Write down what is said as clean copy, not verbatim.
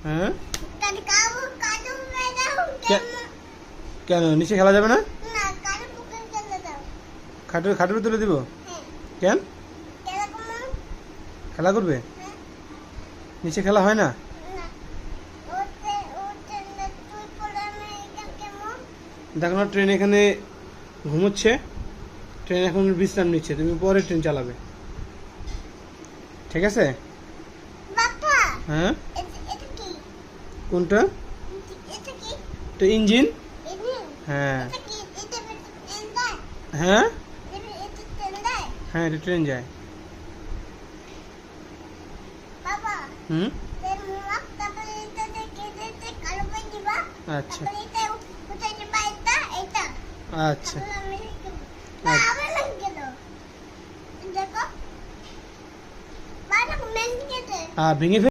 হ্যাঁ কেন নিচে খেলা যাবে না? খাটের তুলে দিব কেন? খেলা করবে? নিচে খেলা হয় না? দেখো না ট্রেন এখানে ঘুমোচ্ছে, ট্রেন এখন বিশ্রাম নিচ্ছে, তুমি পরে ট্রেন চালাবে, ঠিক আছে? হ্যাঁ কোনটা? এটা ইঞ্জিন। হ্যাঁ হ্যাঁ হ্যাঁ এটা ট্রেন যায়। হুম আচ্ছা আচ্ছা ভেঙে